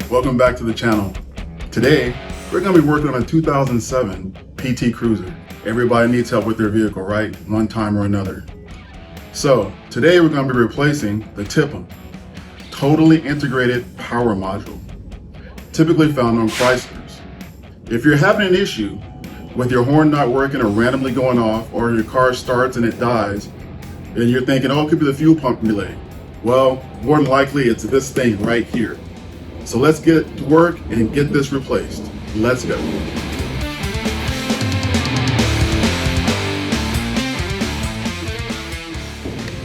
Welcome back to the channel. Today, we're going to be working on a 2007 PT Cruiser. Everybody needs help with their vehicle, right? One time or another. So, today we're going to be replacing the TIPM, totally integrated power module, typically found on Chryslers. If you're having an issue with your horn not working or randomly going off, or your car starts and it dies, and you're thinking, oh, it could be the fuel pump relay. Well, more than likely it's this thing right here. So let's get to work and get this replaced. Let's go.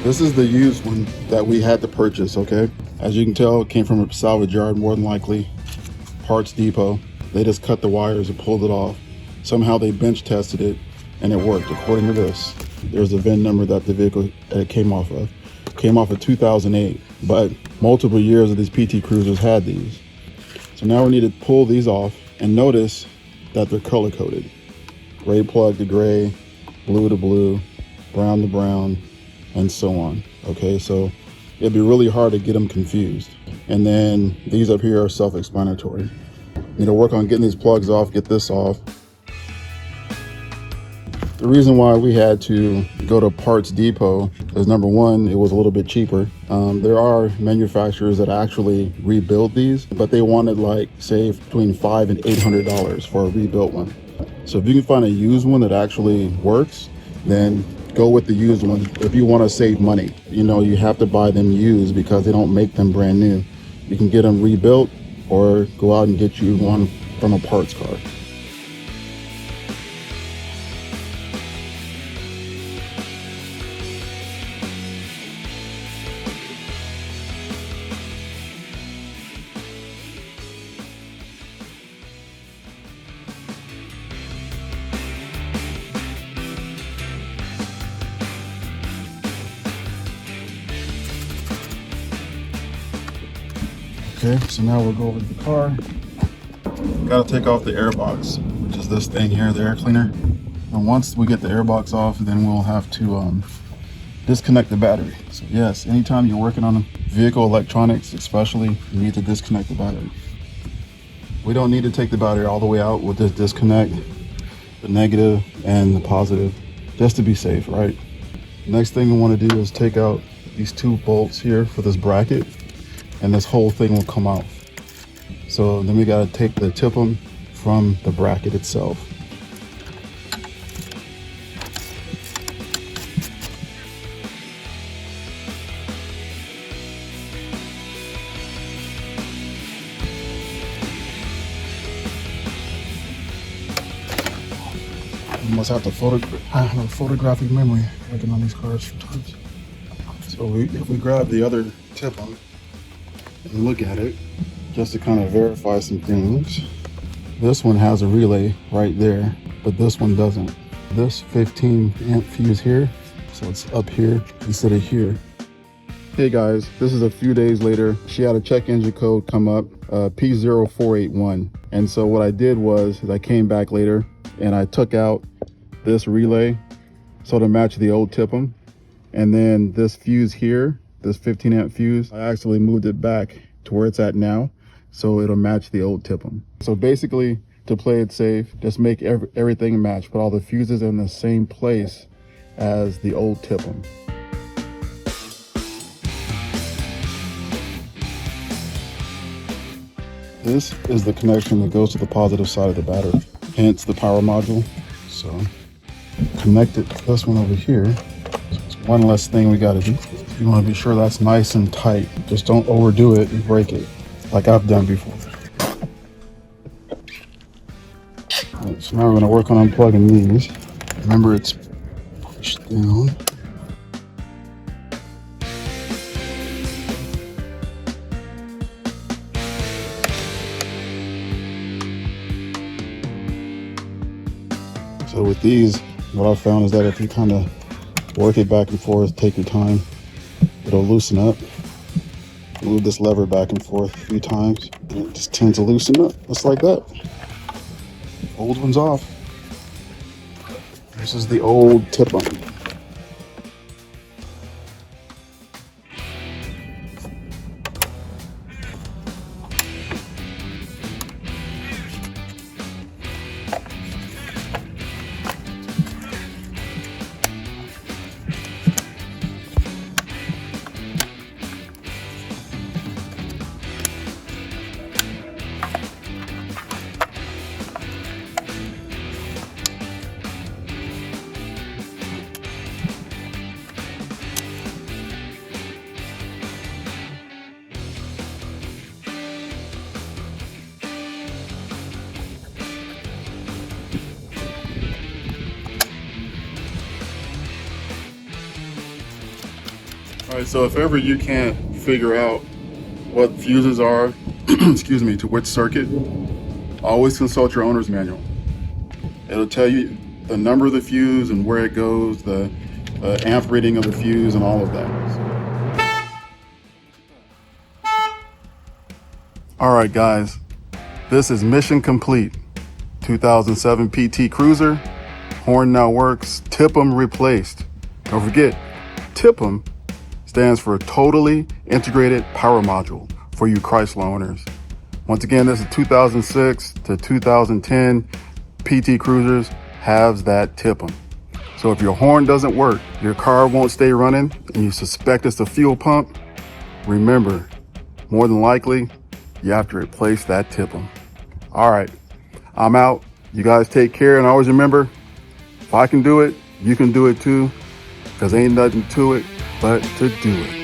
This is the used one that we had to purchase, okay? As you can tell, it came from a salvage yard, more than likely. Parts depot. They just cut the wires and pulled it off. Somehow they bench tested it and it worked, according to this. There's the VIN number that the vehicle came off of. Came off of 2008, but multiple years of these PT Cruisers had these. So now we need to pull these off and notice that they're color coded. Gray plug to gray, blue to blue, brown to brown, and so on. Okay, so it'd be really hard to get them confused. And then these up here are self-explanatory. Need to work on getting these plugs off, get this off. The reason why we had to go to Parts Depot is, number one, it was a little bit cheaper. There are manufacturers that actually rebuild these, but they wanted, like, say, between $500 and $800 for a rebuilt one. So if you can find a used one that actually works, then go with the used one. If you want to save money, you know, you have to buy them used because they don't make them brand new. You can get them rebuilt or go out and get you one from a parts car. Okay, so now we'll go over to the car. Got to take off the air box, which is this thing here, the air cleaner. And once we get the air box off, then we'll have to disconnect the battery. So yes, anytime you're working on vehicle electronics, especially, you need to disconnect the battery. We don't need to take the battery all the way out. We'll just disconnect the negative and the positive, just to be safe, right? Next thing we want to do is take out these two bolts here for this bracket, and this whole thing will come out. So then we got to take the TIPM from the bracket itself. You must have to photographic memory working on these cars sometimes. So if we grab the other TIPM and look at it, just to kind of verify some things. This one has a relay right there, but this one doesn't. This 15 amp fuse here, so it's up here instead of here. Hey guys, this is a few days later. She had a check engine code come up, P0481. And so what I did was, I came back later and I took out this relay so to match the old TIPM. And then this fuse here, this 15 amp fuse, I actually moved it back to where it's at now, so it'll match the old TIPM. So basically, to play it safe, just make everything match. Put all the fuses in the same place as the old TIPM. This is the connection that goes to the positive side of the battery, hence the power module. So connect it to this one over here. So it's one less thing we got to do. You want to be sure that's nice and tight. Just don't overdo it and break it, like I've done before. Right, so now we're going to work on unplugging these. Remember, it's pushed down. So with these, what I found is that if you kind of work it back and forth, take your time, it'll loosen up. Move this lever back and forth a few times, and it just tends to loosen up, just like that. Old one's off. This is the old TIPM. All right, so if ever you can't figure out what fuses are, excuse me, to which circuit, always consult your owner's manual. It'll tell you the number of the fuse and where it goes, the amp reading of the fuse and all of that. All right, guys, this is mission complete. 2007 PT Cruiser, horn now works, TIPM replaced. Don't forget, TIPM stands for Totally Integrated Power Module for you Chrysler owners. Once again, this is 2006 to 2010 PT Cruisers has that TIPM. So if your horn doesn't work, your car won't stay running, and you suspect it's a fuel pump, remember, more than likely, you have to replace that TIPM. All right, I'm out. You guys take care, and always remember, if I can do it, you can do it too, because ain't nothing to it but to do it.